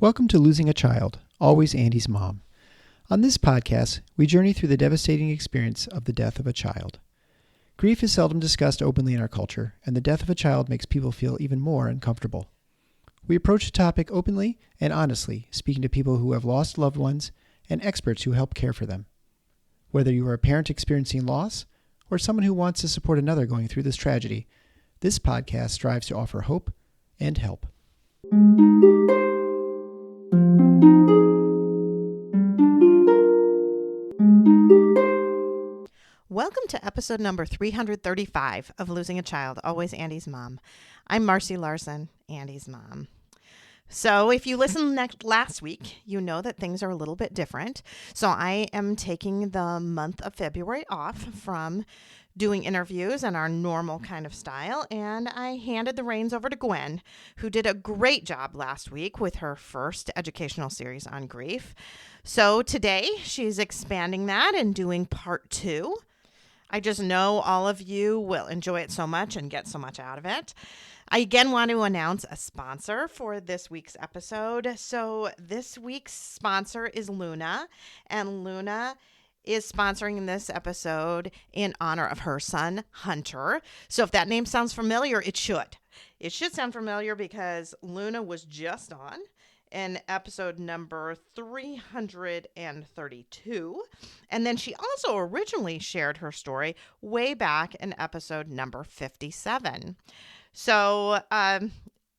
Welcome to Losing a Child, Always Andy's Mom. On this podcast, we journey through the devastating experience of the death of a child. Grief is seldom discussed openly in our culture, and the death of a child makes people feel even more uncomfortable. We approach the topic openly and honestly, speaking to people who have lost loved ones and experts who help care for them. Whether you are a parent experiencing loss or someone who wants to support another going through this tragedy, this podcast strives to offer hope and help. Welcome to episode number 335 of Losing a Child, Always Andy's Mom. I'm Marcy Larson, Andy's mom. So if you listened last week, you know that things are a little bit different. So I am taking the month of February off from doing interviews in our normal kind of style, and I handed the reins over to Gwen, who did a great job last week with her first educational series on grief. So today she's expanding that and doing part 2. I just know all of you will enjoy it so much and get so much out of it. I again want to announce a sponsor for this week's episode. So this week's sponsor is Luna, and Luna is sponsoring this episode in honor of her son, Hunter. So if that name sounds familiar, it should. It should sound familiar because Luna was just on in episode number 332. And then she also originally shared her story way back in episode number 57. So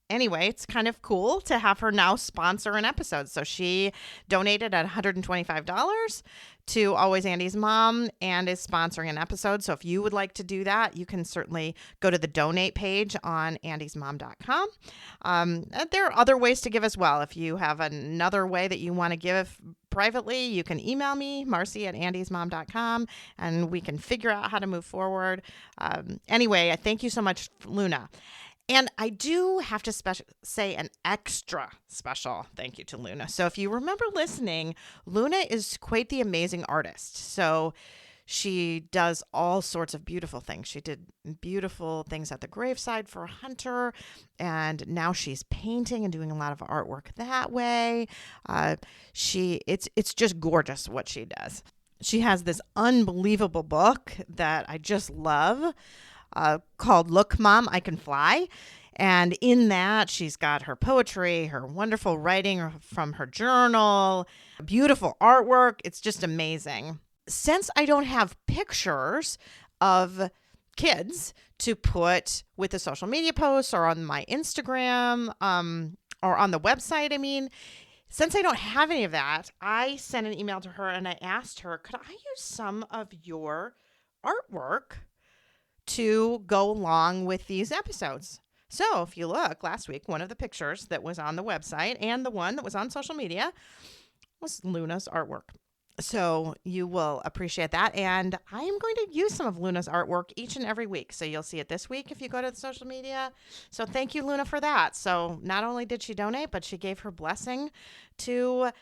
anyway, it's kind of cool to have her now sponsor an episode. So she donated at $125 to Always Andy's Mom and is sponsoring an episode. So if you would like to do that, you can certainly go to the donate page on andysmom.com. There are other ways to give as well. If you have another way that you want to give privately, you can email me, marcy@andysmom.com, and we can figure out how to move forward. Anyway, I thank you so much, Luna. And I do have to say an extra special thank you to Luna. So if you remember listening, Luna is quite the amazing artist. So she does all sorts of beautiful things. She did beautiful things at the graveside for Hunter, and now she's painting and doing a lot of artwork that way. It's just gorgeous what she does. She has this unbelievable book that I just love, called Look, Mom, I Can Fly. And in that, she's got her poetry, her wonderful writing from her journal, beautiful artwork. It's just amazing. Since I don't have pictures of kids to put with the social media posts or on my Instagram, or on the website, since I don't have any of that, I sent an email to her and I asked her, could I use some of your artwork to go along with these episodes? So if you look, last week, one of the pictures that was on the website and the one that was on social media was Luna's artwork. So you will appreciate that. And I am going to use some of Luna's artwork each and every week. So you'll see it this week if you go to the social media. So thank you, Luna, for that. So not only did she donate, but she gave her blessing to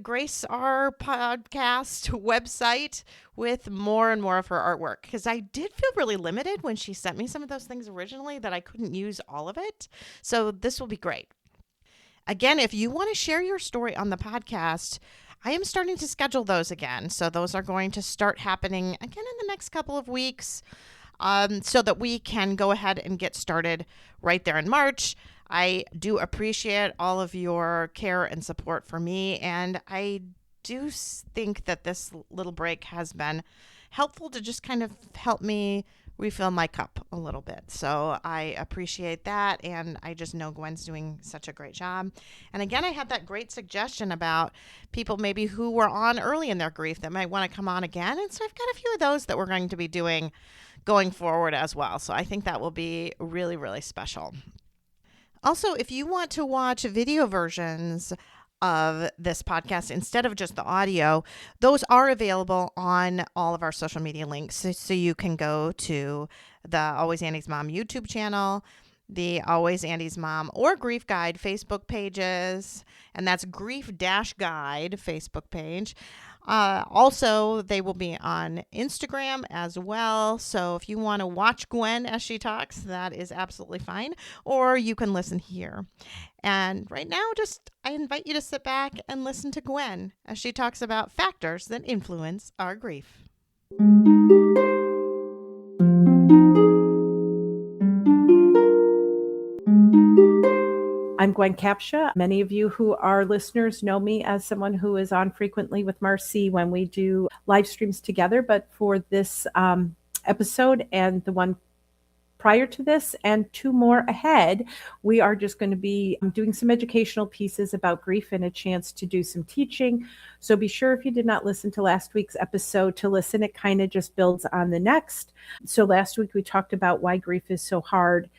grace our podcast website with more and more of her artwork, because I did feel really limited when she sent me some of those things originally that I couldn't use all of it. So this will be great. Again, if you want to share your story on the podcast, I am starting to schedule those again. So those are going to start happening again in the next couple of weeks, so that we can go ahead and get started right there in March. I do appreciate all of your care and support for me, and I do think that this little break has been helpful to just kind of help me refill my cup a little bit. So I appreciate that, and I just know Gwen's doing such a great job. And again, I had that great suggestion about people maybe who were on early in their grief that might want to come on again, and so I've got a few of those that we're going to be doing going forward as well. So I think that will be really, really special. Also, if you want to watch video versions of this podcast instead of just the audio, those are available on all of our social media links. So you can go to the Always Andy's Mom YouTube channel, the Always Andy's Mom or Grief Guide Facebook pages, and that's Grief-Guide Facebook page. Also, they will be on Instagram as well. So if you want to watch Gwen as she talks, that is absolutely fine. Or you can listen here. And right now, I invite you to sit back and listen to Gwen as she talks about factors that influence our grief. I'm Gwen Kapcia. Many of you who are listeners know me as someone who is on frequently with Marcy when we do live streams together. But for this episode and the one prior to this and two more ahead, we are just going to be doing some educational pieces about grief and a chance to do some teaching. So be sure, if you did not listen to last week's episode, to listen. It kind of just builds on the next. So last week we talked about why grief is so hard.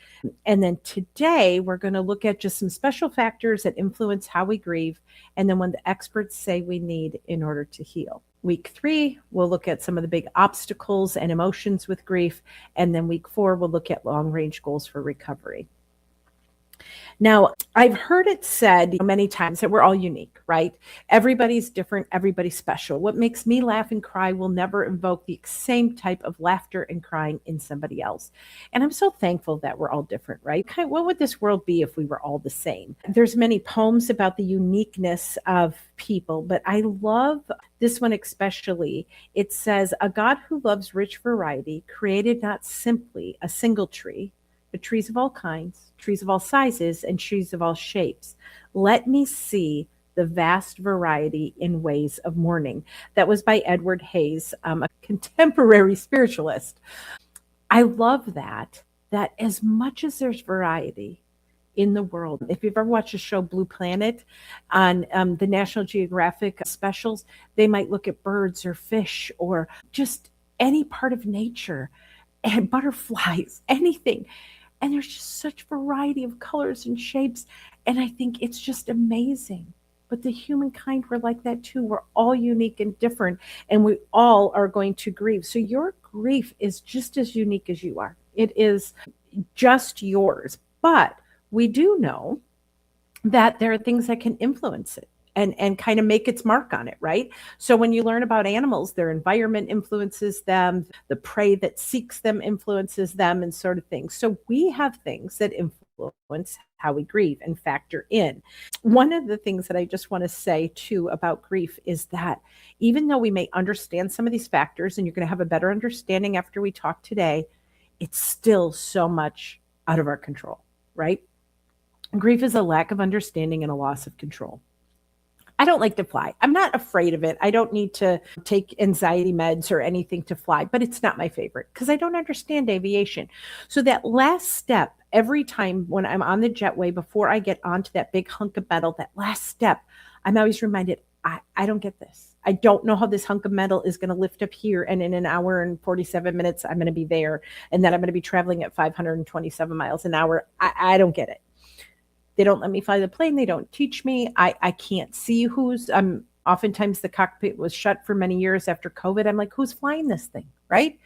And then today we're going to look at just some special factors that influence how we grieve, and then what the experts say we need in order to heal. Week 3, we'll look at some of the big obstacles and emotions with grief. And then week 4, we'll look at long-range goals for recovery. Now, I've heard it said many times that we're all unique, right? Everybody's different, everybody's special. What makes me laugh and cry will never invoke the same type of laughter and crying in somebody else. And I'm so thankful that we're all different, right? What would this world be if we were all the same? There's many poems about the uniqueness of people, but I love this one especially. It says, "A God who loves rich variety created not simply a single tree, but trees of all kinds, trees of all sizes, and trees of all shapes. Let me see the vast variety in ways of mourning." That was by Edward Hayes, a contemporary spiritualist. I love that as much as there's variety in the world. If you've ever watched the show Blue Planet on the National Geographic specials, they might look at birds or fish or just any part of nature and butterflies, anything. And there's just such variety of colors and shapes. And I think it's just amazing. But the humankind, we're like that too. We're all unique and different, and we all are going to grieve. So your grief is just as unique as you are. It is just yours. But we do know that there are things that can influence it and kind of make its mark on it, right? So when you learn about animals, their environment influences them, the prey that seeks them influences them, and sort of things. So we have things that influence how we grieve and factor in. One of the things that I just want to say too about grief is that even though we may understand some of these factors, and you're going to have a better understanding after we talk today, it's still so much out of our control, right? Grief is a lack of understanding and a loss of control. I don't like to fly. I'm not afraid of it. I don't need to take anxiety meds or anything to fly, but it's not my favorite because I don't understand aviation. So that last step, every time when I'm on the jetway, before I get onto that big hunk of metal, that last step, I'm always reminded, I don't get this. I don't know how this hunk of metal is going to lift up here. And in an hour and 47 minutes, I'm going to be there. And then I'm going to be traveling at 527 miles an hour. I don't get it. They don't let me fly the plane. They don't teach me. I can't see who's, oftentimes the cockpit was shut for many years after COVID. I'm like, who's flying this thing, right?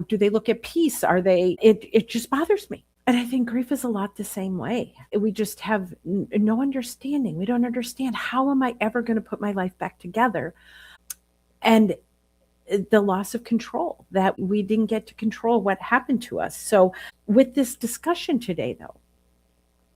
Do they look at peace? It just bothers me. And I think grief is a lot the same way. We just have no understanding. We don't understand, how am I ever going to put my life back together? And the loss of control, that we didn't get to control what happened to us. So with this discussion today, though,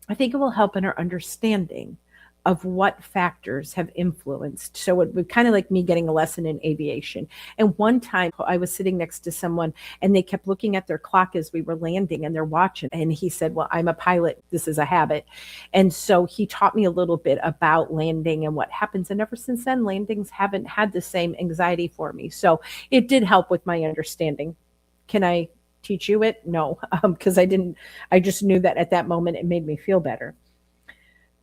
I think it will help in our understanding of what factors have influenced. So it would kind of like me getting a lesson in aviation. And one time I was sitting next to someone and they kept looking at their clock as we were landing and they're watching. And he said, well, I'm a pilot. This is a habit. And so he taught me a little bit about landing and what happens. And ever since then, landings haven't had the same anxiety for me. So it did help with my understanding. Can I teach you it? No, because I just knew that at that moment it made me feel better.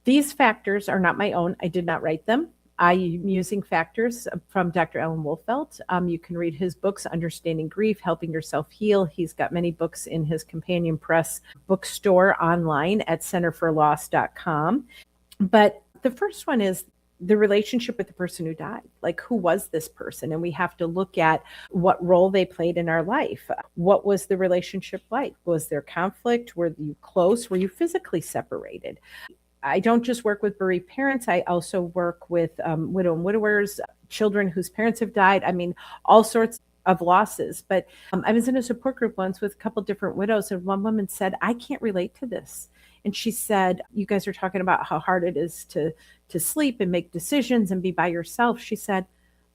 These factors are not my own. I did not write them. I'm using factors from Dr. Alan Wolfelt. You can read his books, Understanding Grief, Helping Yourself Heal. He's got many books in his Companion Press bookstore online at centerforloss.com. But the first one is the relationship with the person who died. Like, who was this person? And we have to look at what role they played in our life. What was the relationship like? Was there conflict? Were you close? Were you physically separated? I don't just work with bereaved parents. I also work with widow and widowers, children whose parents have died. I mean, all sorts of losses. But I was in a support group once with a couple different widows, and one woman said, I can't relate to this. And she said, you guys are talking about how hard it is to sleep and make decisions and be by yourself. She said,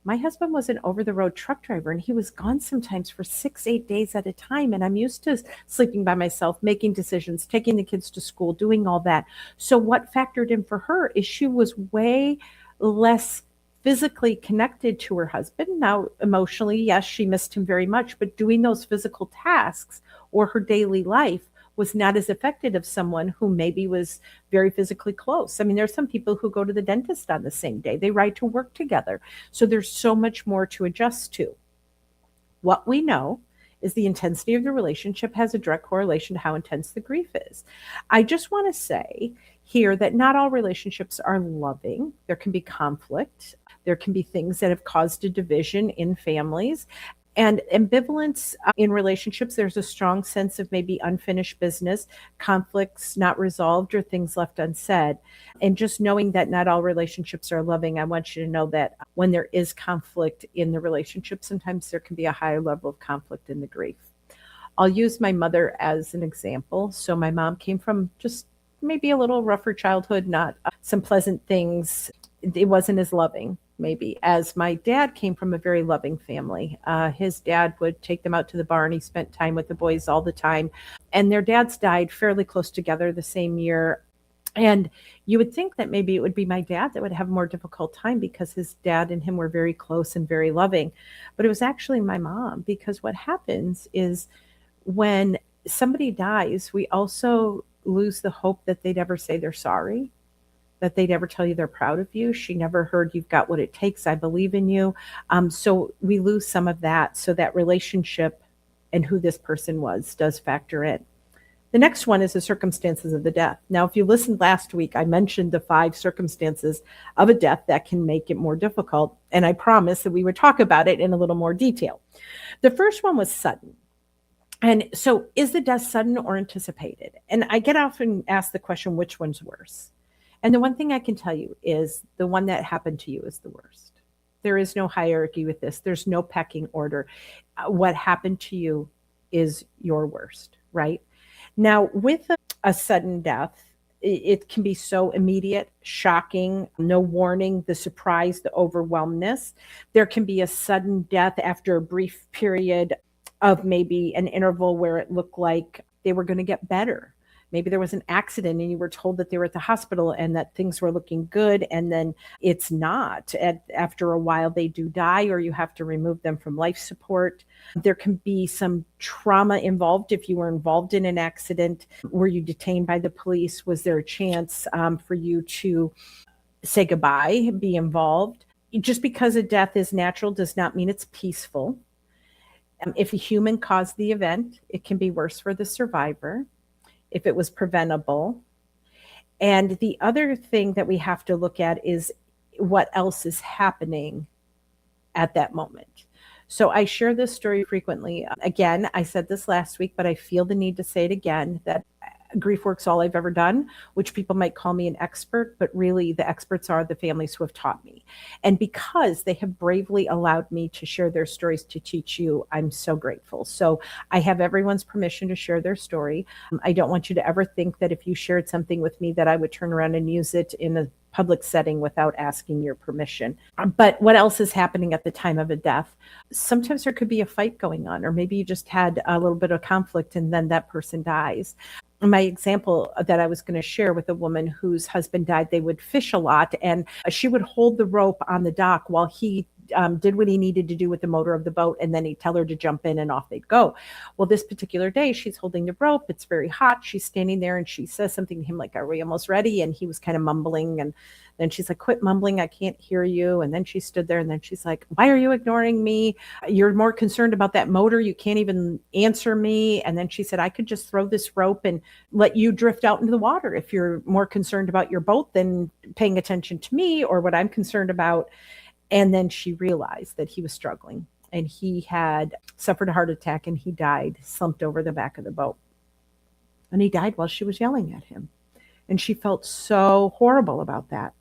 my husband was an over-the-road truck driver, and he was gone sometimes for 6-8 days at a time. And I'm used to sleeping by myself, making decisions, taking the kids to school, doing all that. So what factored in for her is she was way less physically connected to her husband. Now, emotionally, yes, she missed him very much, but doing those physical tasks or her daily life was not as effective as someone who maybe was very physically close. I mean, there's some people who go to the dentist on the same day. They ride to work together. So there's so much more to adjust to. What we know is the intensity of the relationship has a direct correlation to how intense the grief is. I just want to say here that not all relationships are loving. There can be conflict. There can be things that have caused a division in families. And ambivalence in relationships, there's a strong sense of maybe unfinished business, conflicts not resolved, or things left unsaid. And just knowing that not all relationships are loving, I want you to know that when there is conflict in the relationship, sometimes there can be a higher level of conflict in the grief. I'll use my mother as an example. So my mom came from just maybe a little rougher childhood, not some pleasant things. It wasn't as loving, maybe, as my dad came from a very loving family. His dad would take them out to the barn. He spent time with the boys all the time. And their dads died fairly close together the same year. And you would think that maybe it would be my dad that would have a more difficult time because his dad and him were very close and very loving. But it was actually my mom, because what happens is when somebody dies, we also lose the hope that they'd ever say they're sorry, that they'd ever tell you they're proud of you. She never heard, you've got what it takes, I believe in you. So we lose some of that. So that relationship and who this person was does factor in. The next one is the circumstances of the death. Now, if you listened last week, I mentioned the 5 circumstances of a death that can make it more difficult. And I promised that we would talk about it in a little more detail. The first one was sudden. And so is the death sudden or anticipated? And I get often asked the question, which one's worse? And the one thing I can tell you is the one that happened to you is the worst. There is no hierarchy with this. There's no pecking order. What happened to you is your worst, right? Now, with a sudden death, it can be so immediate, shocking, no warning, the surprise, the overwhelmness. There can be a sudden death after a brief period of maybe an interval where it looked like they were going to get better. Maybe there was an accident and you were told that they were at the hospital and that things were looking good, and then it's not. After a while, they do die, or you have to remove them from life support. There can be some trauma involved. If you were involved in an accident, were you detained by the police? Was there a chance for you to say goodbye, be involved? Just because a death is natural does not mean it's peaceful. If a human caused the event, it can be worse for the survivor if it was preventable. And the other thing that we have to look at is what else is happening at that moment. So I share this story frequently. Again, I said this last week, but I feel the need to say it again, that grief work's all I've ever done, which people might call me an expert, but really the experts are the families who have taught me. And because they have bravely allowed me to share their stories to teach you, I'm so grateful. So I have everyone's permission to share their story. I don't want you to ever think that if you shared something with me that I would turn around and use it in a public setting without asking your permission. But what else is happening at the time of a death? Sometimes there could be a fight going on, or maybe you just had a little bit of conflict and then that person dies. My example that I was going to share with a woman whose husband died, they would fish a lot, and she would hold the rope on the dock while he did what he needed to do with the motor of the boat, and then he'd tell her to jump in and off they'd go. Well, this particular day, she's holding the rope. It's very hot. She's standing there and she says something to him like, are we almost ready? And he was kind of mumbling, and then she's like, quit mumbling, I can't hear you. And then she stood there and then she's like, why are you ignoring me? You're more concerned about that motor. You can't even answer me. And then she said, I could just throw this rope and let you drift out into the water if you're more concerned about your boat than paying attention to me or what I'm concerned about. And then she realized that he was struggling and he had suffered a heart attack and he died, slumped over the back of the boat. And he died while she was yelling at him. And she felt so horrible about that.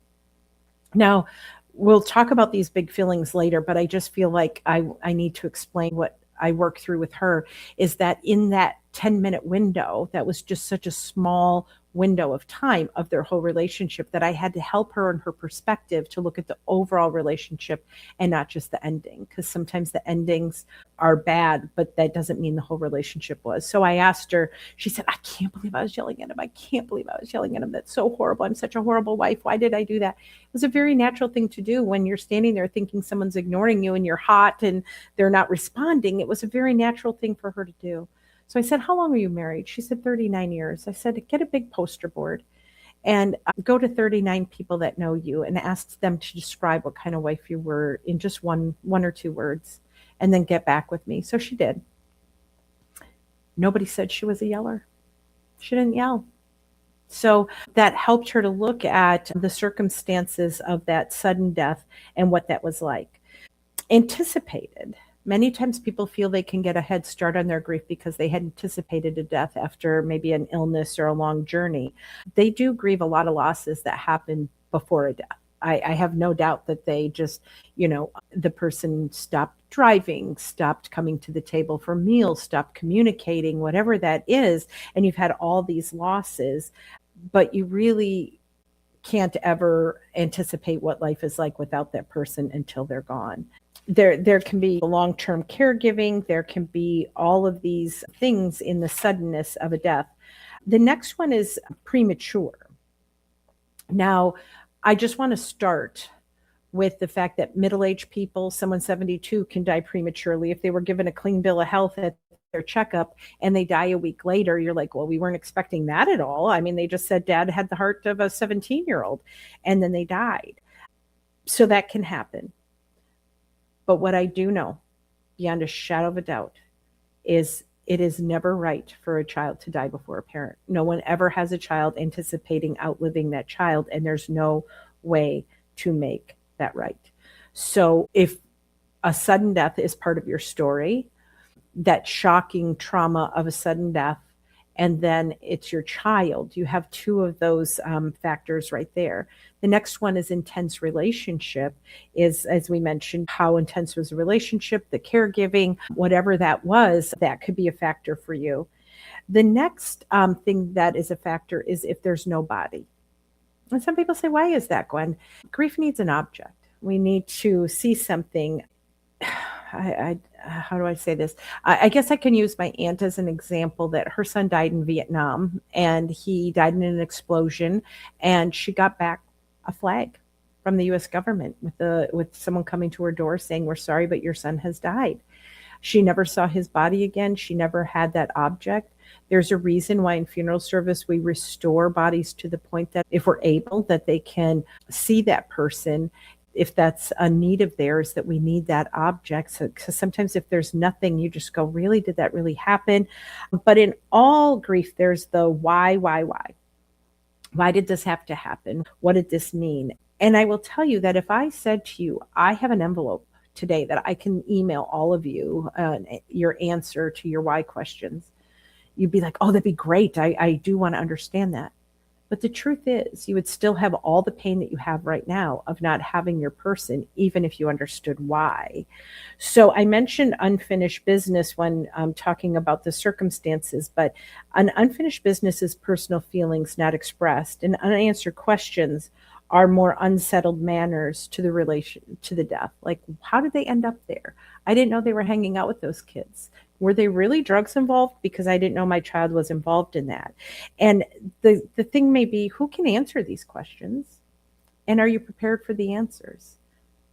Now, we'll talk about these big feelings later, but I just feel like I need to explain what I work through with her, is that in that 10-minute window, that was just such a small window of time of their whole relationship, that I had to help her in her perspective to look at the overall relationship and not just the ending. Because sometimes the endings are bad, but that doesn't mean the whole relationship was. So I asked her, she said, I can't believe I was yelling at him. I can't believe I was yelling at him. That's so horrible. I'm such a horrible wife. Why did I do that? It was a very natural thing to do when you're standing there thinking someone's ignoring you and you're hot and they're not responding. It was a very natural thing for her to do. So I said, how long are you married? She said, 39 years. I said, get a big poster board and go to 39 people that know you and ask them to describe what kind of wife you were in just one or two words, and then get back with me. So she did. Nobody said she was a yeller. She didn't yell. So that helped her to look at the circumstances of that sudden death and what that was like. Anticipated. Many times people feel they can get a head start on their grief because they had anticipated a death after maybe an illness or a long journey. They do grieve a lot of losses that happen before a death. I have no doubt that they just, the person stopped driving, stopped coming to the table for meals, stopped communicating, whatever that is. And you've had all these losses, but you really can't ever anticipate what life is like without that person until they're gone. There can be long-term caregiving. There can be all of these things in the suddenness of a death. The next one is premature. Now, I just want to start with the fact that middle-aged people, someone 72, can die prematurely. If they were given a clean bill of health at their checkup and they die a week later, you're like, well, we weren't expecting that at all. I mean, they just said dad had the heart of a 17-year-old and then they died. So that can happen. But what I do know, beyond a shadow of a doubt, is it is never right for a child to die before a parent. No one ever has a child anticipating outliving that child, and there's no way to make that right. So if a sudden death is part of your story, that shocking trauma of a sudden death, and then it's your child, you have two of those factors right there. The next one is intense relationship, is, as we mentioned, how intense was the relationship, the caregiving, whatever that was, that could be a factor for you. The next thing that is a factor is if there's no body. And some people say, why is that, Gwen? Grief needs an object. We need to see something. How do I say this? I guess I can use my aunt as an example, that her son died in Vietnam and he died in an explosion, and she got back a flag from the U.S. government with someone coming to her door saying, we're sorry, but your son has died. She never saw his body again. She never had that object. There's a reason why in funeral service we restore bodies to the point that if we're able, that they can see that person. If that's a need of theirs, that we need that object. So, because sometimes if there's nothing, you just go, really, did that really happen? But in all grief, there's the why? Why did this have to happen? What did this mean? And I will tell you that if I said to you, I have an envelope today that I can email all of you your answer to your why questions, you'd be like, oh, that'd be great. I do want to understand that. But the truth is, you would still have all the pain that you have right now of not having your person, even if you understood why. So I mentioned unfinished business when I'm talking about the circumstances, but an unfinished business is personal feelings not expressed, and unanswered questions are more unsettled manners to the relation to the death. Like, how did they end up there? I didn't know they were hanging out with those kids. Were they really drugs involved? Because I didn't know my child was involved in that. And the thing may be, who can answer these questions? And are you prepared for the answers?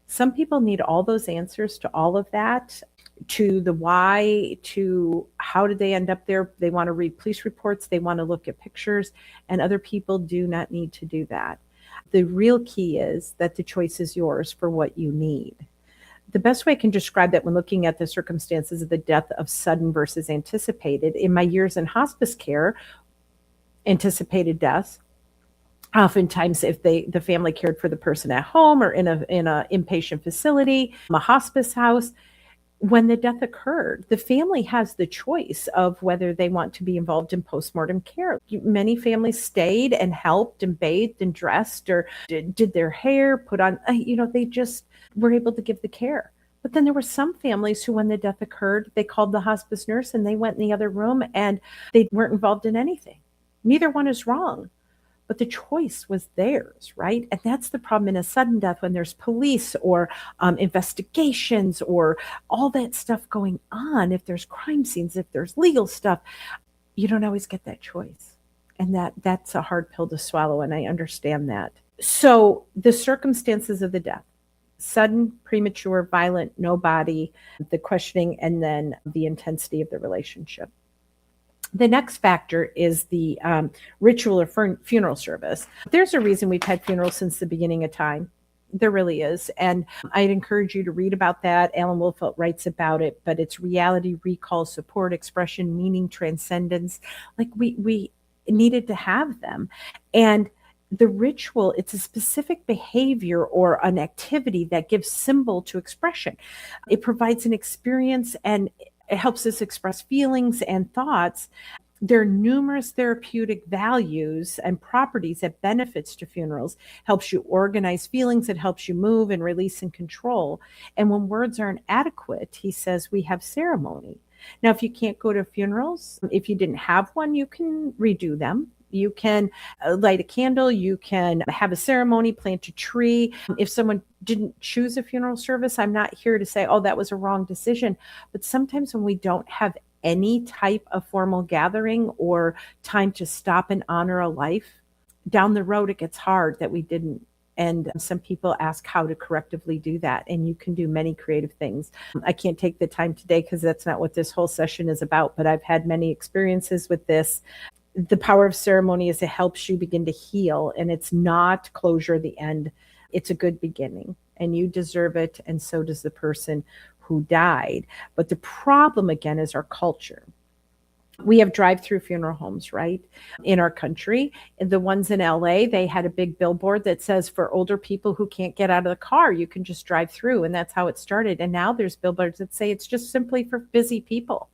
Some people need all those answers to all of that, to the why, to how did they end up there. They want to read police reports. They want to look at pictures. And other people do not need to do that. The real key is that the choice is yours for what you need. The best way I can describe that when looking at the circumstances of the death of sudden versus anticipated, in my years in hospice care, anticipated deaths, oftentimes if the family cared for the person at home or in a inpatient facility, a hospice house, when the death occurred, the family has the choice of whether they want to be involved in postmortem care. Many families stayed and helped and bathed and dressed or did their hair, put on, they just were able to give the care. But then there were some families who, when the death occurred, they called the hospice nurse and they went in the other room and they weren't involved in anything. Neither one is wrong. But the choice was theirs, right? And that's the problem in a sudden death when there's police or investigations or all that stuff going on. If there's crime scenes, if there's legal stuff, you don't always get that choice. And that's a hard pill to swallow, and I understand that. So the circumstances of the death, sudden, premature, violent, no body, the questioning, and then the intensity of the relationship. The next factor is the ritual or funeral service. There's a reason we've had funerals since the beginning of time. There really is. And I'd encourage you to read about that. Alan Wolfelt writes about it, but it's reality, recall, support, expression, meaning, transcendence. Like we needed to have them. And the ritual, it's a specific behavior or an activity that gives symbol to expression. It provides an experience and it helps us express feelings and thoughts. There are numerous therapeutic values and properties that benefits to funerals. Helps you organize feelings. It helps you move and release and control. And when words aren't adequate, he says we have ceremony. Now, if you can't go to funerals, if you didn't have one, you can redo them. You can light a candle, you can have a ceremony, plant a tree. If someone didn't choose a funeral service, I'm not here to say, oh, that was a wrong decision. But sometimes when we don't have any type of formal gathering or time to stop and honor a life, down the road, it gets hard that we didn't. And some people ask how to correctively do that. And you can do many creative things. I can't take the time today because that's not what this whole session is about, but I've had many experiences with this. The power of ceremony is it helps you begin to heal, and it's not closure at the end. It's a good beginning, and you deserve it, and so does the person who died. But the problem, again, is our culture. We have drive-through funeral homes, right, in our country. The ones in LA, they had a big billboard that says for older people who can't get out of the car, you can just drive through, and that's how it started. And now there's billboards that say it's just simply for busy people,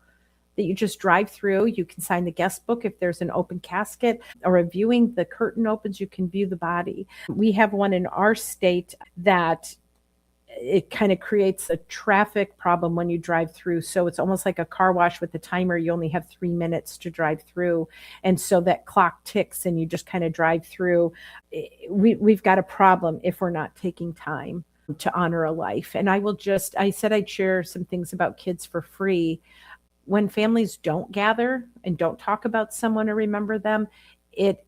that you just drive through. You can sign the guest book if there's an open casket or a viewing. The curtain opens, you can view the body. We have one in our state that it kind of creates a traffic problem when you drive through. So it's almost like a car wash with a timer. You only have 3 minutes to drive through. And so that clock ticks and you just kind of drive through. We've got a problem if we're not taking time to honor a life. And I said I'd share some things about kids for free. When families don't gather and don't talk about someone or remember them, it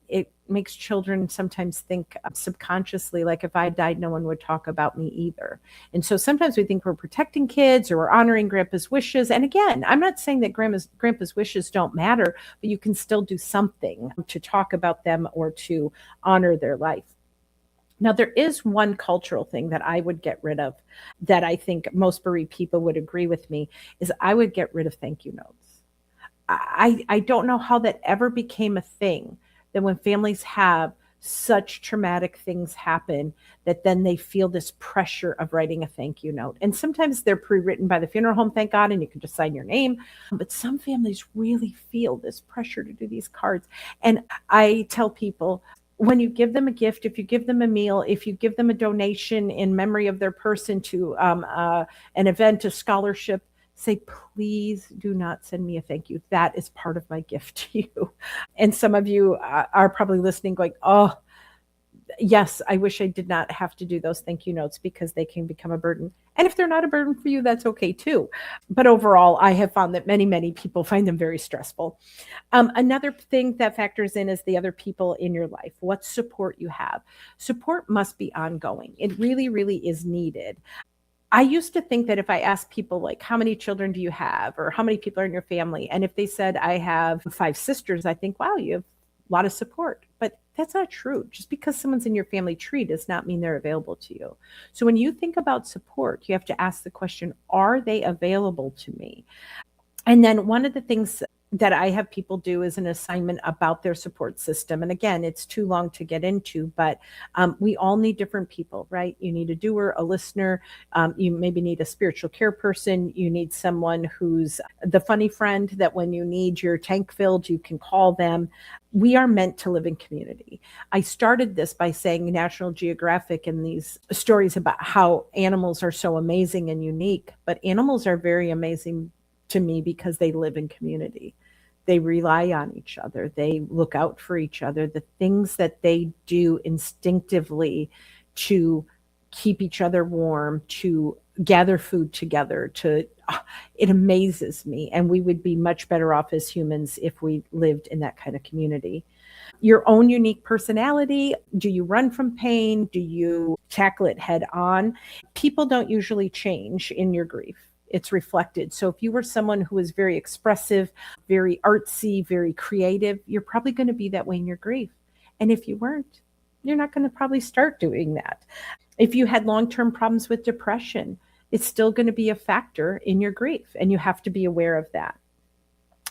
makes children sometimes think subconsciously, like if I died, no one would talk about me either. And so sometimes we think we're protecting kids or we're honoring grandpa's wishes. And again, I'm not saying that grandpa's wishes don't matter, but you can still do something to talk about them or to honor their life. Now, there is one cultural thing that I would get rid of that I think most bereaved people would agree with me, is I would get rid of thank you notes. I don't know how that ever became a thing, that when families have such traumatic things happen, that then they feel this pressure of writing a thank you note. And sometimes they're pre-written by the funeral home, thank God, and you can just sign your name. But some families really feel this pressure to do these cards. And I tell people, when you give them a gift, if you give them a meal, if you give them a donation in memory of their person to an event, a scholarship, say, please do not send me a thank you. That is part of my gift to you. And some of you are probably listening going, oh, yes, I wish I did not have to do those thank you notes because they can become a burden. And if they're not a burden for you, that's okay too. But overall, I have found that many, many people find them very stressful. Another thing that factors in is the other people in your life, what support you have. Support must be ongoing. It really, really is needed. I used to think that if I asked people, like, how many children do you have? Or how many people are in your family? And if they said, I have 5 sisters, I think, wow, you have a lot of support. But that's not true. Just because someone's in your family tree does not mean they're available to you. So when you think about support, you have to ask the question, are they available to me? And then one of the things that I have people do is an assignment about their support system. And again, it's too long to get into, but we all need different people, right? You need a doer, a listener. You maybe need a spiritual care person. You need someone who's the funny friend that when you need your tank filled, you can call them. We are meant to live in community. I started this by saying National Geographic and these stories about how animals are so amazing and unique, but animals are very amazing to me because they live in community. They rely on each other. They look out for each other. The things that they do instinctively to keep each other warm, to gather food together, it amazes me. And we would be much better off as humans if we lived in that kind of community. Your own unique personality. Do you run from pain? Do you tackle it head on? People don't usually change in your grief. It's reflected. So if you were someone who was very expressive, very artsy, very creative, you're probably going to be that way in your grief. And if you weren't, you're not going to probably start doing that. If you had long-term problems with depression, it's still going to be a factor in your grief, and you have to be aware of that.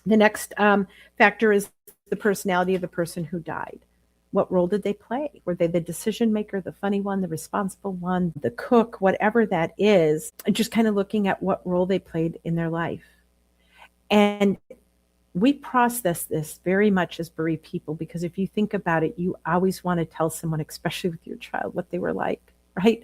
The next factor is the personality of the person who died. What role did they play? Were they the decision maker, the funny one, the responsible one, the cook, whatever that is, just kind of looking at what role they played in their life. And we process this very much as bereaved people, because if you think about it, you always want to tell someone, especially with your child, what they were like, right?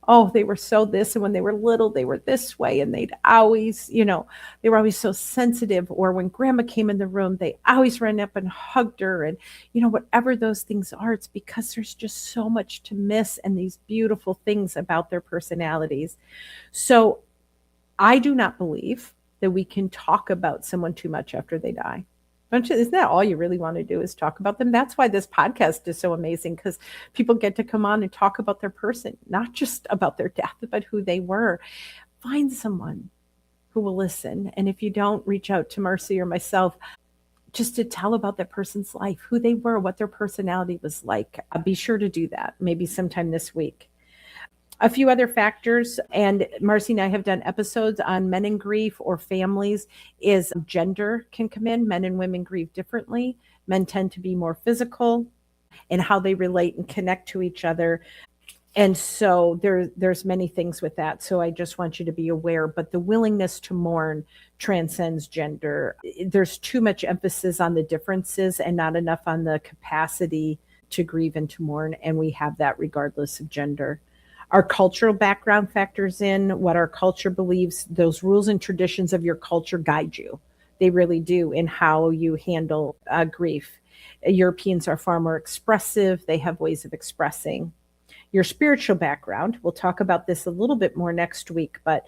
Oh, they were so this, and when they were little, they were this way, and they'd always, they were always so sensitive. Or when grandma came in the room, they always ran up and hugged her, and, whatever those things are, it's because there's just so much to miss and these beautiful things about their personalities. So I do not believe that we can talk about someone too much after they die. Isn't that all you really want to do is talk about them? That's why this podcast is so amazing, because people get to come on and talk about their person, not just about their death, but who they were. Find someone who will listen. And if you don't, reach out to Marcy or myself just to tell about that person's life, who they were, what their personality was like. Be sure to do that maybe sometime this week. A few other factors, and Marcy and I have done episodes on men in grief or families, is gender can come in. Men and women grieve differently. Men tend to be more physical in how they relate and connect to each other. And so there's many things with that. So I just want you to be aware, but the willingness to mourn transcends gender. There's too much emphasis on the differences and not enough on the capacity to grieve and to mourn. And we have that regardless of gender. Our cultural background factors in what our culture believes. Those rules and traditions of your culture guide you. They really do in how you handle grief. Europeans are far more expressive. They have ways of expressing. Your spiritual background, we'll talk about this a little bit more next week, but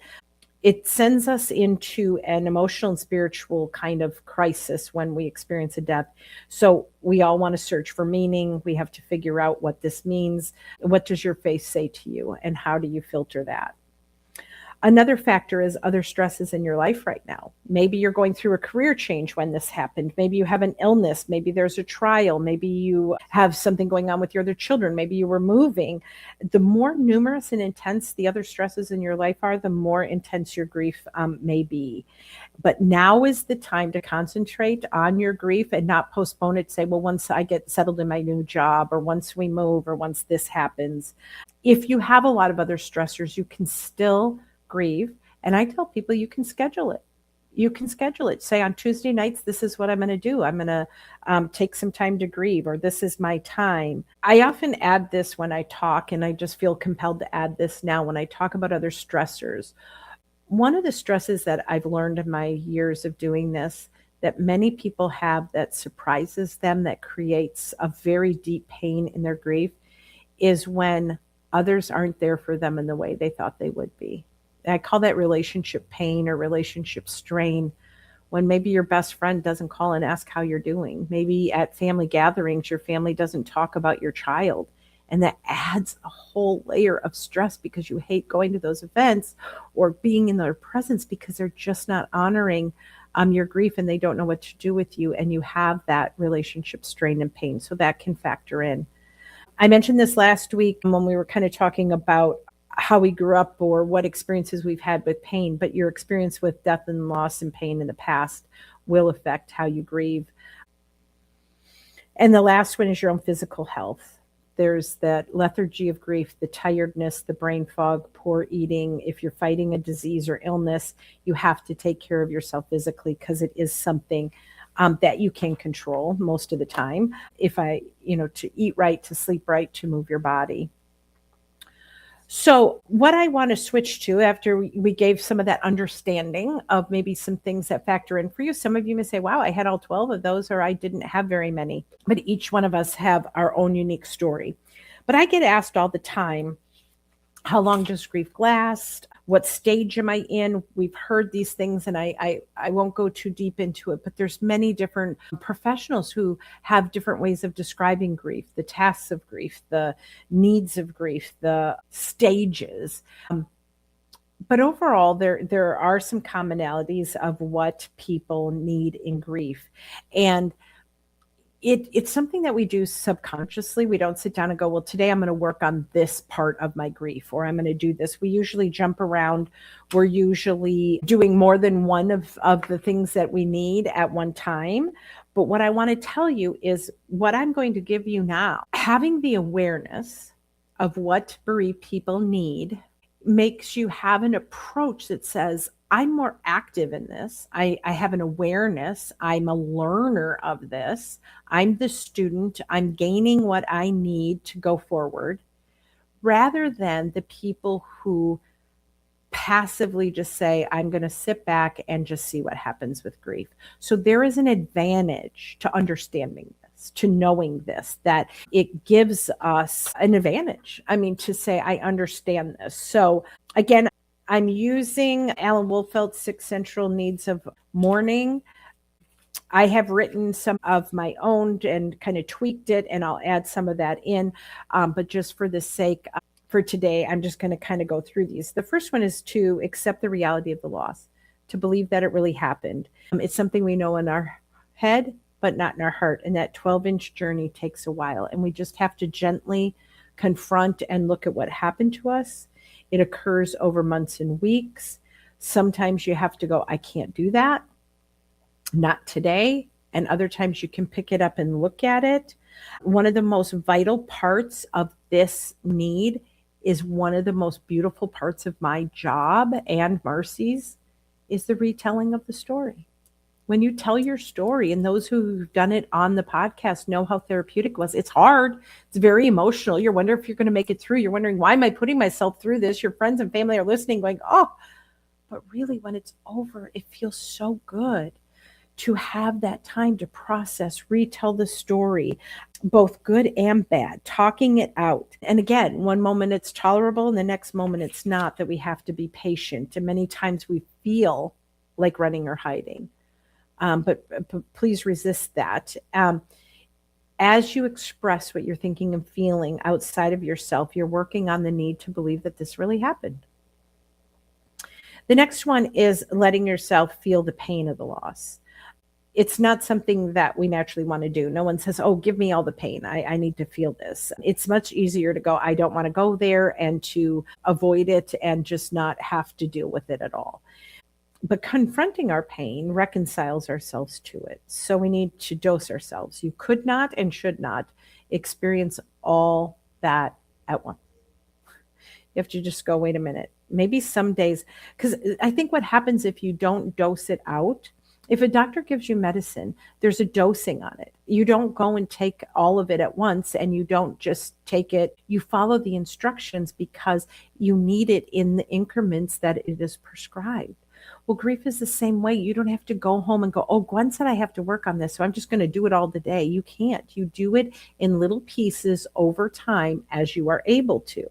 it sends us into an emotional and spiritual kind of crisis when we experience a death. So we all want to search for meaning. We have to figure out what this means. What does your faith say to you, and how do you filter that? Another factor is other stresses in your life right now. Maybe you're going through a career change when this happened. Maybe you have an illness. Maybe there's a trial. Maybe you have something going on with your other children. Maybe you were moving. The more numerous and intense the other stresses in your life are, the more intense your grief may be. But now is the time to concentrate on your grief and not postpone it. Say, well, once I get settled in my new job, or once we move, or once this happens. If you have a lot of other stressors, you can still grieve. And I tell people you can schedule it. You can schedule it. Say on Tuesday nights, this is what I'm going to do. I'm going to take some time to grieve, or this is my time. I often add this when I talk, and I just feel compelled to add this now when I talk about other stressors. One of the stresses that I've learned in my years of doing this, that many people have that surprises them, that creates a very deep pain in their grief, is when others aren't there for them in the way they thought they would be. I call that relationship pain or relationship strain, when maybe your best friend doesn't call and ask how you're doing. Maybe at family gatherings, your family doesn't talk about your child. And that adds a whole layer of stress, because you hate going to those events or being in their presence, because they're just not honoring your grief, and they don't know what to do with you. And you have that relationship strain and pain. So that can factor in. I mentioned this last week when we were kind of talking about how we grew up or what experiences we've had with pain, but your experience with death and loss and pain in the past will affect how you grieve. And the last one is your own physical health. There's that lethargy of grief, the tiredness, the brain fog, poor eating. If you're fighting a disease or illness, you have to take care of yourself physically because it is something that you can control most of the time. To eat right, to sleep right, to move your body. So what I want to switch to after we gave some of that understanding of maybe some things that factor in for you. Some of you may say, wow, I had all 12 of those, or I didn't have very many. But each one of us have our own unique story. But I get asked all the time, how long does grief last? What stage am I in? We've heard these things, and I won't go too deep into it, but there's many different professionals who have different ways of describing grief, the tasks of grief, the needs of grief, the stages. But overall, there are some commonalities of what people need in grief. And it's something that we do subconsciously. We don't sit down and go, well, today I'm going to work on this part of my grief, or I'm going to do this. We usually jump around. We're usually doing more than one of the things that we need at one time. But what I want to tell you is what I'm going to give you now. Having the awareness of what bereaved people need makes you have an approach that says, I'm more active in this. I have an awareness. I'm a learner of this. I'm the student. I'm gaining what I need to go forward, rather than the people who passively just say, I'm going to sit back and just see what happens with grief. So there is an advantage to understanding this, to knowing this, that it gives us an advantage. To say, I understand this. So again, I'm using Alan Wolfeld's 6 Central Needs of Mourning. I have written some of my own and kind of tweaked it, and I'll add some of that in. But just for the sake for today, I'm just going to kind of go through these. The first one is to accept the reality of the loss, to believe that it really happened. It's something we know in our head, but not in our heart. And that 12-inch journey takes a while. And we just have to gently confront and look at what happened to us. It occurs over months and weeks. Sometimes you have to go, I can't do that. Not today. And other times you can pick it up and look at it. One of the most vital parts of this need is one of the most beautiful parts of my job and Marcy's is the retelling of the story. When you tell your story, and those who've done it on the podcast know how therapeutic it was. It's hard. It's very emotional. You're wondering if you're going to make it through. You're wondering, why am I putting myself through this? Your friends and family are listening going, oh, but really when it's over, it feels so good to have that time to process, retell the story, both good and bad, talking it out. And again, one moment it's tolerable and the next moment it's not, that we have to be patient. And many times we feel like running or hiding. But please resist that. As you express what you're thinking and feeling outside of yourself, you're working on the need to believe that this really happened. The next one is letting yourself feel the pain of the loss. It's not something that we naturally want to do. No one says, oh, give me all the pain. I need to feel this. It's much easier to go, I don't want to go there, and to avoid it and just not have to deal with it at all. But confronting our pain reconciles ourselves to it. So we need to dose ourselves. You could not and should not experience all that at once. You have to just go, wait a minute. Maybe some days, because I think what happens if you don't dose it out, if a doctor gives you medicine, there's a dosing on it. You don't go and take all of it at once, and you don't just take it. You follow the instructions because you need it in the increments that it is prescribed. Well, grief is the same way. You don't have to go home and go, oh, Gwen said I have to work on this, so I'm just going to do it all today. You can't. You do it in little pieces over time as you are able to.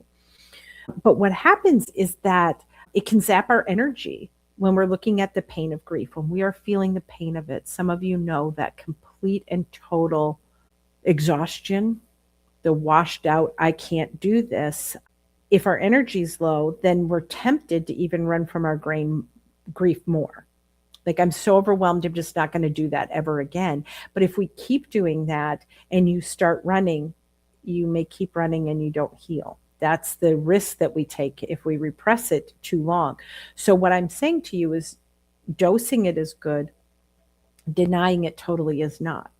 But what happens is that it can zap our energy when we're looking at the pain of grief, when we are feeling the pain of it. Some of you know that complete and total exhaustion, the washed out, I can't do this. If our energy's low, then we're tempted to even run from our grief more. Like, I'm so overwhelmed, I'm just not going to do that ever again. But if we keep doing that and you start running, you may keep running and you don't heal. That's the risk that we take if we repress it too long. So what I'm saying to you is dosing it is good. Denying it totally is not.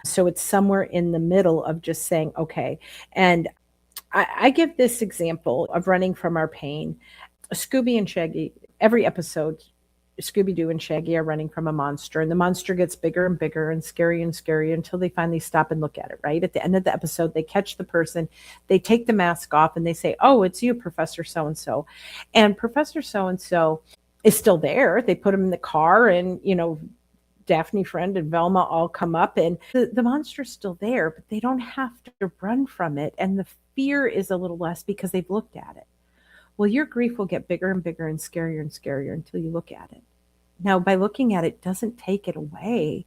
So it's somewhere in the middle of just saying, okay. And I give this example of running from our pain. Scooby and Shaggy, every episode, Scooby-Doo and Shaggy are running from a monster, and the monster gets bigger and bigger and scarier until they finally stop and look at it, right? At the end of the episode, they catch the person, they take the mask off, and they say, oh, it's you, Professor So-and-so. And Professor So-and-so is still there. They put him in the car, and, Daphne Friend and Velma all come up, and the monster's still there, but they don't have to run from it. And the fear is a little less because they've looked at it. Well, your grief will get bigger and bigger and scarier until you look at it. Now, by looking at it doesn't take it away,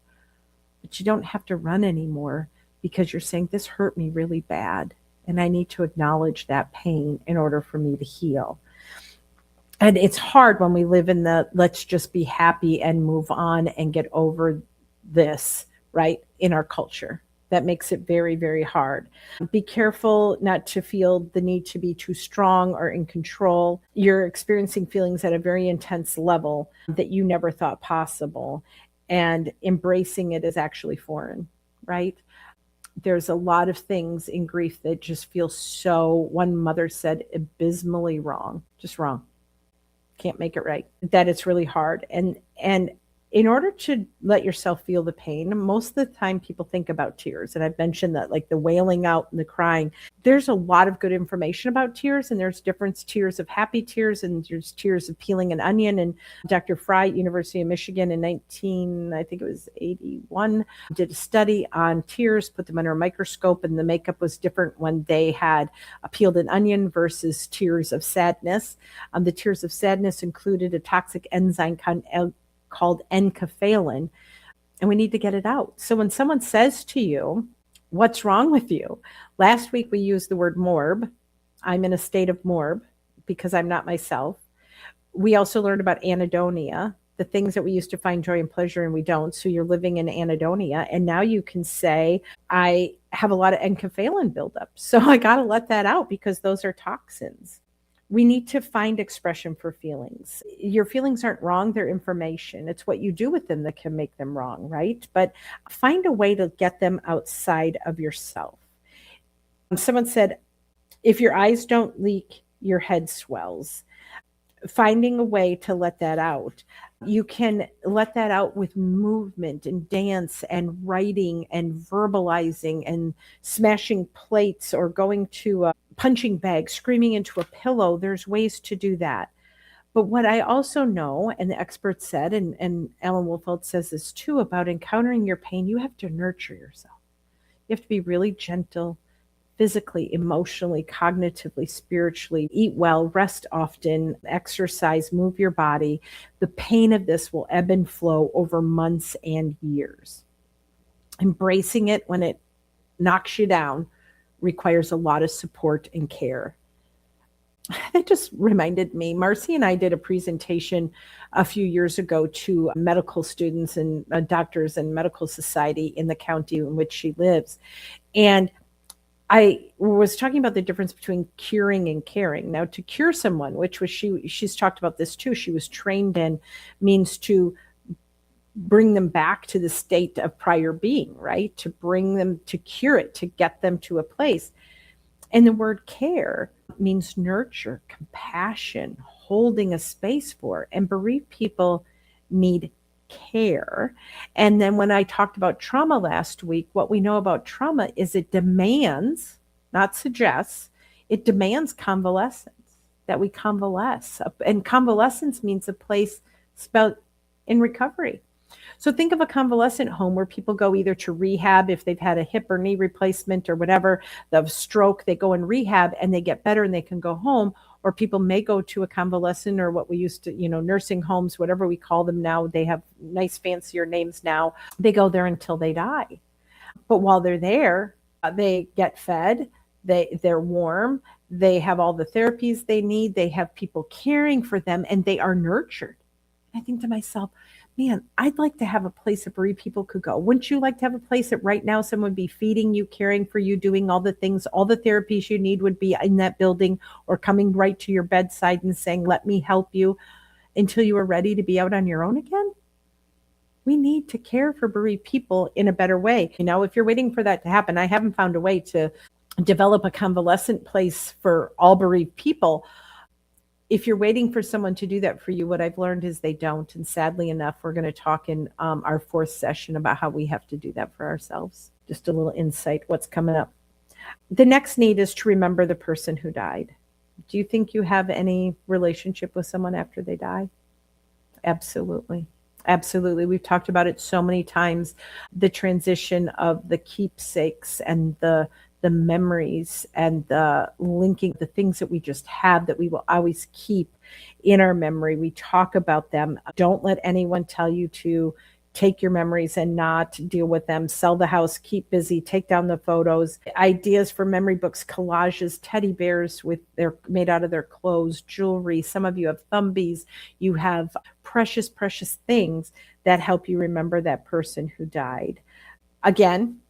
but you don't have to run anymore because you're saying, this hurt me really bad, and I need to acknowledge that pain in order for me to heal. And it's hard when we live in the let's just be happy and move on and get over this, right, in our culture. That makes it very, very hard. Be careful not to feel the need to be too strong or in control. You're experiencing feelings at a very intense level that you never thought possible. And embracing it is actually foreign, right? There's a lot of things in grief that just feel so, one mother said, abysmally wrong, just wrong. Can't make it right, that it's really hard. And in order to let yourself feel the pain, most of the time people think about tears. And I've mentioned that, like the wailing out and the crying. There's a lot of good information about tears, and there's different tears of happy tears, and there's tears of peeling an onion. And Dr. Fry at University of Michigan in 1981, did a study on tears, put them under a microscope, and the makeup was different when they had peeled an onion versus tears of sadness. The tears of sadness included a toxic enzyme called enkephalin, and we need to get it out. So when someone says to you, what's wrong with you? Last week we used the word morb. I'm in a state of morb because I'm not myself. We also learned about anhedonia, the things that we used to find joy and pleasure and we don't. So you're living in anhedonia. And now you can say, I have a lot of enkephalin buildup. So I got to let that out because those are toxins. We need to find expression for feelings. Your feelings aren't wrong, they're information. It's what you do with them that can make them wrong, right? But find a way to get them outside of yourself. Someone said, if your eyes don't leak, your head swells. Finding a way to let that out. You can let that out with movement and dance and writing and verbalizing and smashing plates or going to a punching bag, screaming into a pillow. There's ways to do that. But what I also know, and the experts said, and Alan Wolfeld says this too, about encountering your pain, you have to nurture yourself. You have to be really gentle, physically, emotionally, cognitively, spiritually, eat well, rest often, exercise, move your body. The pain of this will ebb and flow over months and years. Embracing it when it knocks you down requires a lot of support and care. That just reminded me, Marcy and I did a presentation a few years ago to medical students and doctors and medical society in the county in which she lives. And I was talking about the difference between curing and caring. Now, to cure someone, which was she's talked about this too, she was trained in, means to bring them back to the state of prior being, right? To bring them, to cure it, to get them to a place. And the word care means nurture, compassion, holding a space for. And bereaved people need care. And then when I talked about trauma last week, what we know about trauma is it demands, not suggests, it demands convalescence, that we convalesce. And convalescence means a place spent in recovery. So think of a convalescent home where people go either to rehab if they've had a hip or knee replacement or whatever, the stroke, they go in rehab and they get better and they can go home. Or people may go to a convalescent or what we used to, nursing homes, whatever we call them now. They have nice, fancier names now. They go there until they die. But while they're there, they get fed, they're warm, they have all the therapies they need, they have people caring for them, and they are nurtured. I think to myself, man, I'd like to have a place that bereaved people could go. Wouldn't you like to have a place that right now someone would be feeding you, caring for you, doing all the things, all the therapies you need would be in that building, or coming right to your bedside and saying, let me help you until you are ready to be out on your own again? We need to care for bereaved people in a better way. If you're waiting for that to happen, I haven't found a way to develop a convalescent place for all bereaved people. If you're waiting for someone to do that for you, what I've learned is they don't. And sadly enough, we're going to talk in our fourth session about how we have to do that for ourselves. Just a little insight, what's coming up. The next need is to remember the person who died. Do you think you have any relationship with someone after they die? Absolutely. Absolutely. We've talked about it so many times, the transition of the keepsakes and the memories and the linking, the things that we just have that we will always keep in our memory. We talk about them. Don't let anyone tell you to take your memories and not deal with them. Sell the house, keep busy, take down the photos. Ideas for memory books, collages, teddy bears they're made out of their clothes, jewelry. Some of you have thumbies. You have precious, precious things that help you remember that person who died. Again,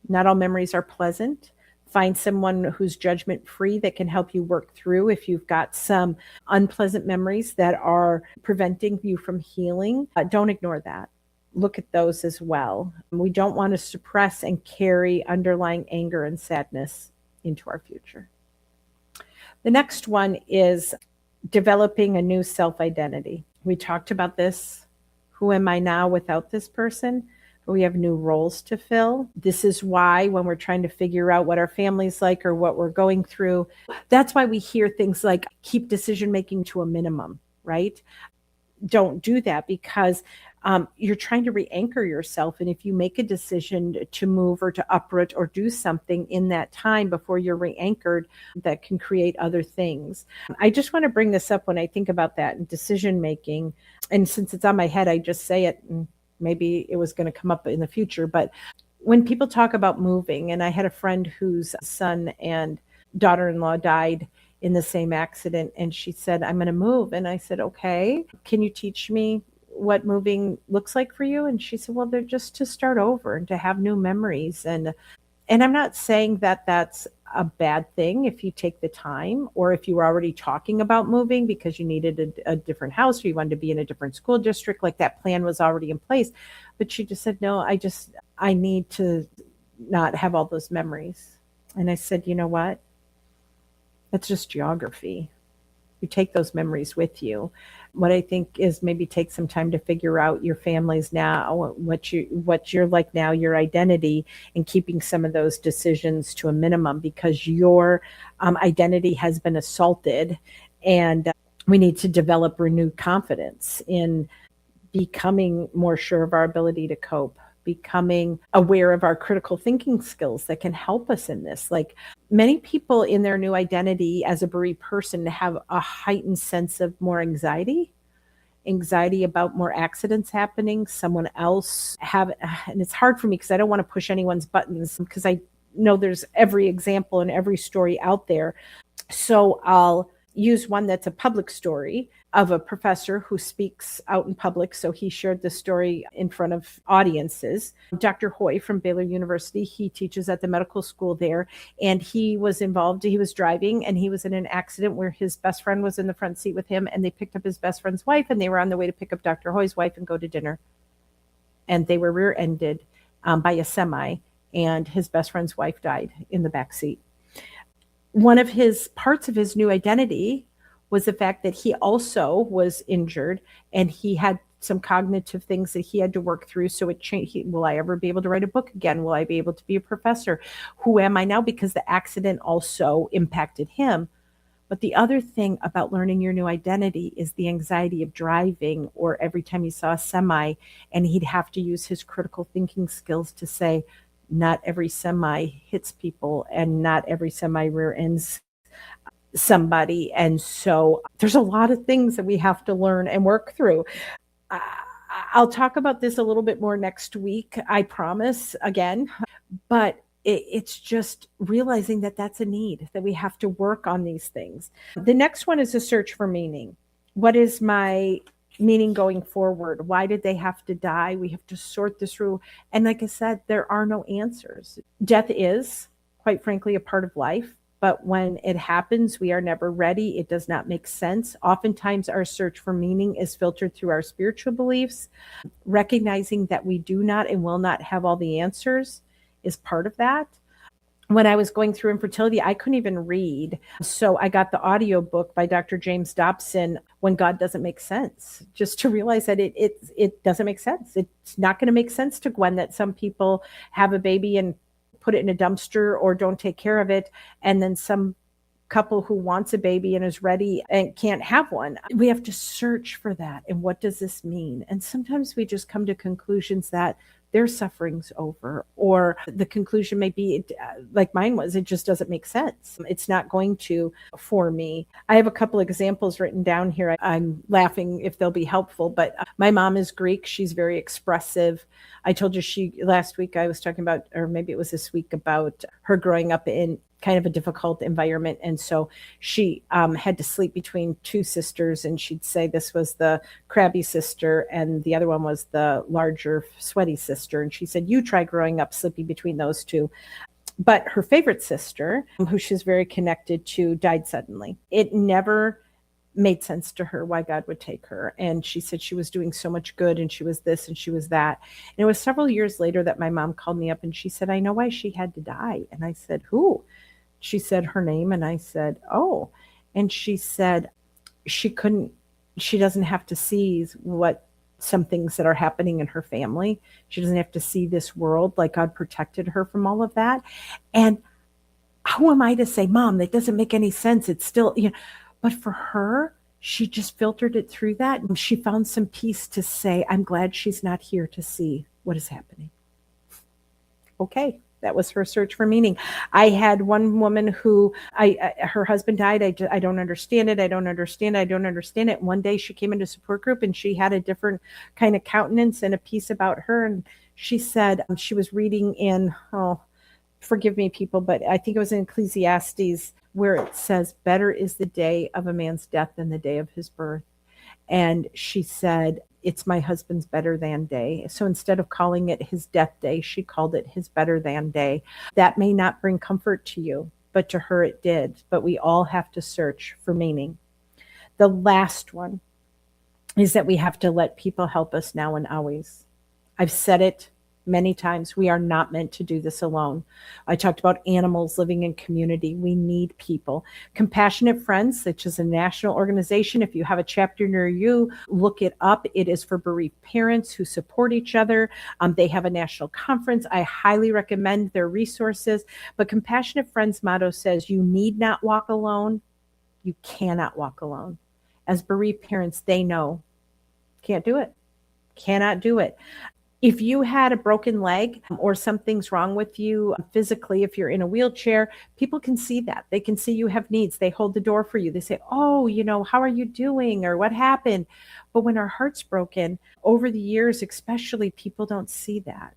not all memories are pleasant. Find someone who's judgment-free that can help you work through if you've got some unpleasant memories that are preventing you from healing. Don't ignore that. Look at those as well. We don't want to suppress and carry underlying anger and sadness into our future. The next one is developing a new self-identity. We talked about this. Who am I now without this person? We have new roles to fill. This is why when we're trying to figure out what our family's like or what we're going through, that's why we hear things like keep decision making to a minimum, right? Don't do that because you're trying to re-anchor yourself. And if you make a decision to move or to uproot or do something in that time before you're re-anchored, that can create other things. I just want to bring this up when I think about that and decision making. And since it's on my head, I just say it. And maybe it was going to come up in the future. But when people talk about moving, and I had a friend whose son and daughter-in-law died in the same accident, and she said, I'm going to move. And I said, okay, can you teach me what moving looks like for you? And she said, well, they're just to start over and to have new memories. And I'm not saying that that's a bad thing if you take the time, or if you were already talking about moving because you needed a different house or you wanted to be in a different school district, like that plan was already in place. But she just said, no, I need to not have all those memories. And I said, you know what? That's just geography. You take those memories with you. What I think is maybe take some time to figure out your families now, what you're like now, your identity, and keeping some of those decisions to a minimum because your identity has been assaulted, and we need to develop renewed confidence in becoming more sure of our ability to cope, becoming aware of our critical thinking skills that can help us in this. Like many people in their new identity as a bereaved person have a heightened sense of more anxiety about more accidents happening, someone else and it's hard for me because I don't want to push anyone's buttons because I know there's every example and every story out there. So I'll use one that's a public story of a professor who speaks out in public. So he shared the story in front of audiences. Dr. Hoy from Baylor University, he teaches at the medical school there, and he was involved. He was driving and he was in an accident where his best friend was in the front seat with him, and they picked up his best friend's wife, and they were on the way to pick up Dr. Hoy's wife and go to dinner. And they were rear-ended by a semi, and his best friend's wife died in the back seat. One of his parts of his new identity was the fact that he also was injured and he had some cognitive things that he had to work through. So it changed. Will I ever be able to write a book again? Will I be able to be a professor? Who am I now? Because the accident also impacted him. But the other thing about learning your new identity is the anxiety of driving, or every time he saw a semi, and he'd have to use his critical thinking skills to say, not every semi hits people and not every semi rear ends somebody. And so there's a lot of things that we have to learn and work through. I'll talk about this a little bit more next week, I promise, again, but it's just realizing that that's a need, that we have to work on these things. The next one is a search for meaning. What is my meaning going forward? Why did they have to die? We have to sort this through. And like I said, there are no answers. Death is, quite frankly, a part of life. But when it happens, we are never ready. It does not make sense. Oftentimes, our search for meaning is filtered through our spiritual beliefs. Recognizing that we do not and will not have all the answers is part of that. When I was going through infertility, I couldn't even read. So I got the audio book by Dr. James Dobson, When God Doesn't Make Sense, just to realize that it doesn't make sense. It's not going to make sense to Gwen that some people have a baby and put it in a dumpster or don't take care of it, and then some couple who wants a baby and is ready and can't have one. We have to search for that. And what does this mean? And sometimes we just come to conclusions that their suffering's over, or the conclusion may be like mine was, it just doesn't make sense. It's not going to for me. I have a couple examples written down here. I'm laughing if they'll be helpful, but my mom is Greek. She's very expressive. I told you last week I was talking about, or maybe it was this week, about her growing up in kind of a difficult environment. And so she had to sleep between two sisters, and she'd say this was the crabby sister and the other one was the larger sweaty sister. And she said, you try growing up sleeping between those two. But her favorite sister, who she's very connected to, died suddenly. It never made sense to her why God would take her. And she said she was doing so much good and she was this and she was that. And it was several years later that my mom called me up and she said, I know why she had to die. And I said, who? She said her name, and I said, oh. And she said she doesn't have to see what some things that are happening in her family. She doesn't have to see this world, like God protected her from all of that. And who am I to say, Mom, that doesn't make any sense. It's still, but for her, she just filtered it through that. And she found some peace to say, I'm glad she's not here to see what is happening. Okay. That was her search for meaning. I had one woman who her husband died. I don't understand it. I don't understand it. I don't understand it. One day she came into support group and she had a different kind of countenance and a piece about her. And she said she was reading in, forgive me, people, but I think it was in Ecclesiastes where it says, better is the day of a man's death than the day of his birth. And she said, it's my husband's better than day. So instead of calling it his death day, she called it his better than day. That may not bring comfort to you, but to her it did. But we all have to search for meaning. The last one is that we have to let people help us now and always. I've said it many times. We are not meant to do this alone. I talked about animals living in community. We need people. Compassionate Friends, which is a national organization. If you have a chapter near you, look it up. It is for bereaved parents who support each other. They have a national conference. I highly recommend their resources. But Compassionate Friends' motto says, you need not walk alone. You cannot walk alone. As bereaved parents, they know. Can't do it. Cannot do it. If you had a broken leg or something's wrong with you physically, if you're in a wheelchair, people can see that. They can see you have needs. They hold the door for you. They say, oh, how are you doing? Or what happened? But when our heart's broken, over the years especially, people don't see that.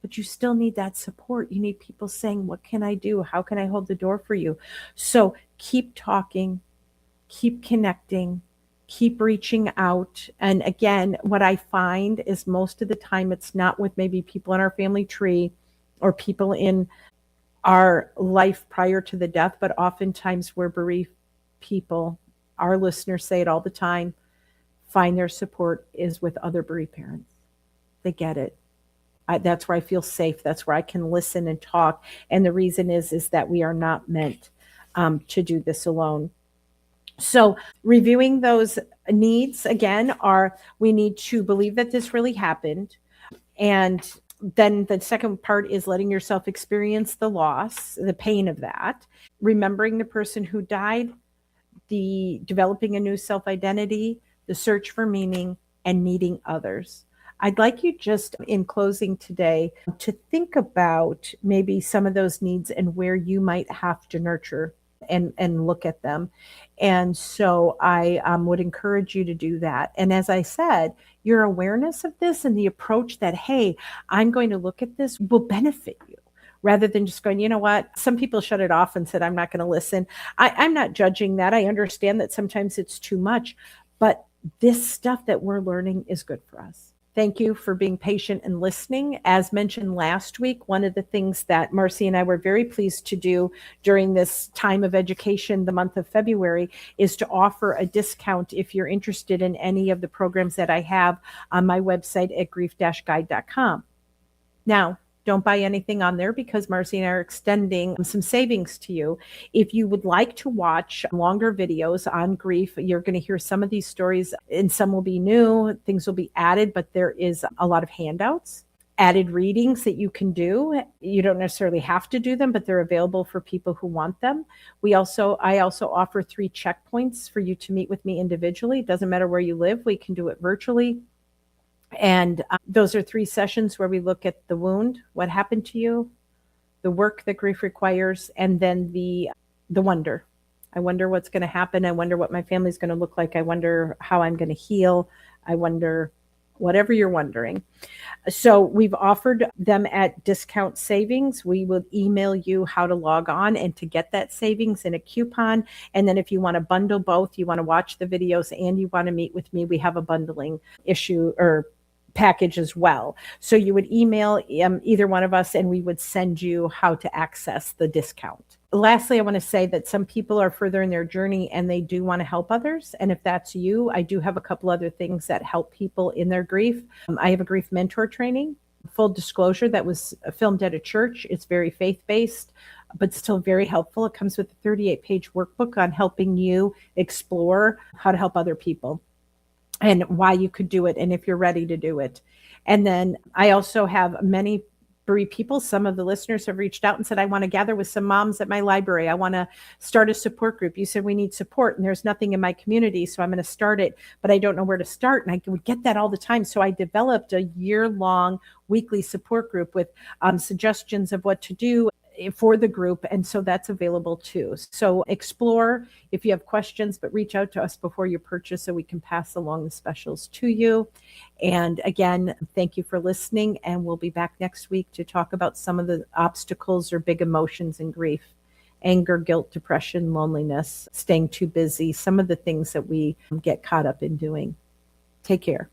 But you still need that support. You need people saying, what can I do? How can I hold the door for you? So keep talking, keep connecting, keep reaching out. And again, what I find is most of the time it's not with maybe people in our family tree or people in our life prior to the death, but oftentimes we're bereaved people. Our listeners say it all the time, find their support is with other bereaved parents. They get it. That's where I feel safe. That's where I can listen and talk. And the reason is that we are not meant to do this alone. So reviewing those needs again are, we need to believe that this really happened. And then the second part is letting yourself experience the loss, the pain of that, remembering the person who died, the developing a new self-identity, the search for meaning, and needing others. I'd like you just in closing today to think about maybe some of those needs and where you might have to nurture and look at them. And so I would encourage you to do that. And as I said, your awareness of this and the approach that, hey, I'm going to look at this will benefit you rather than just going, you know what? Some people shut it off and said, I'm not going to listen. I'm not judging that. I understand that sometimes it's too much, but this stuff that we're learning is good for us. Thank you for being patient and listening. As mentioned last week, one of the things that Marcy and I were very pleased to do during this time of education, the month of February, is to offer a discount if you're interested in any of the programs that I have on my website at grief-guide.com. Now, don't buy anything on there because Marcy and I are extending some savings to you. If you would like to watch longer videos on grief, you're going to hear some of these stories and some will be new, things will be added, but there is a lot of handouts, added readings that you can do. You don't necessarily have to do them, but they're available for people who want them. I also offer 3 checkpoints for you to meet with me individually. It doesn't matter where you live. We can do it virtually. And those are 3 sessions where we look at the wound, what happened to you, the work that grief requires, and then the wonder. I wonder what's going to happen. I wonder what my family's going to look like. I wonder how I'm going to heal. I wonder whatever you're wondering. So we've offered them at discount savings. We will email you how to log on and to get that savings in a coupon. And then if you want to bundle both, you want to watch the videos and you want to meet with me, we have a bundling issue or package as well. So you would email either one of us and we would send you how to access the discount. Lastly, I want to say that some people are further in their journey and they do want to help others. And if that's you, I do have a couple other things that help people in their grief. I have a grief mentor training. Full disclosure, that was filmed at a church. It's very faith-based, but still very helpful. It comes with a 38-page workbook on helping you explore how to help other people and why you could do it and if you're ready to do it. And then I also have many bereaved people. Some of the listeners have reached out and said, I want to gather with some moms at my library. I want to start a support group. You said we need support and there's nothing in my community, so I'm going to start it, but I don't know where to start. And I would get that all the time. So I developed a year-long weekly support group with suggestions of what to do for the group. And so that's available too. So explore if you have questions, but reach out to us before you purchase so we can pass along the specials to you. And again, thank you for listening. And we'll be back next week to talk about some of the obstacles or big emotions in grief: anger, guilt, depression, loneliness, staying too busy, some of the things that we get caught up in doing. Take care.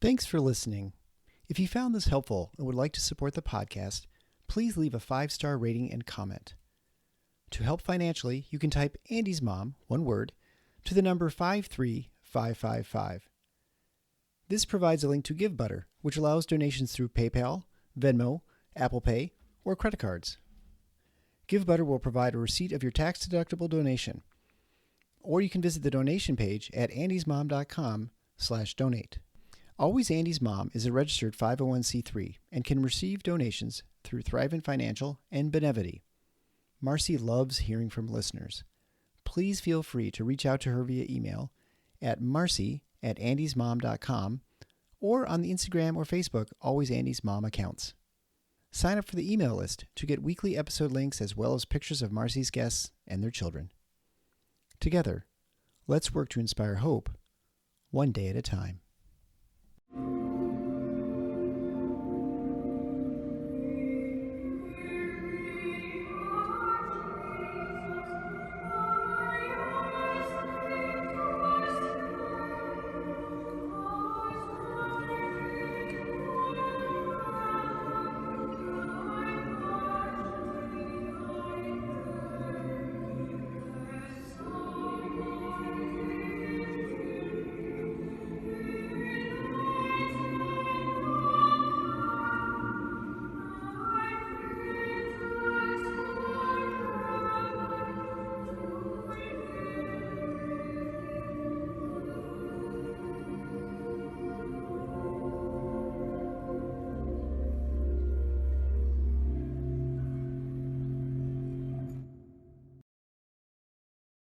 Thanks for listening. If you found this helpful and would like to support the podcast, please leave a 5-star rating and comment. To help financially, you can type Andy's Mom, one word, to the number 53555. This provides a link to GiveButter, which allows donations through PayPal, Venmo, Apple Pay, or credit cards. GiveButter will provide a receipt of your tax-deductible donation. Or you can visit the donation page at andysmom.com/donate. Always Andy's Mom is a registered 501c3 and can receive donations through Thrivent Financial and Benevity. Marcy loves hearing from listeners. Please feel free to reach out to her via email at marcy@andysmom.com or on the Instagram or Facebook Always Andy's Mom accounts. Sign up for the email list to get weekly episode links as well as pictures of Marcy's guests and their children. Together, let's work to inspire hope, one day at a time.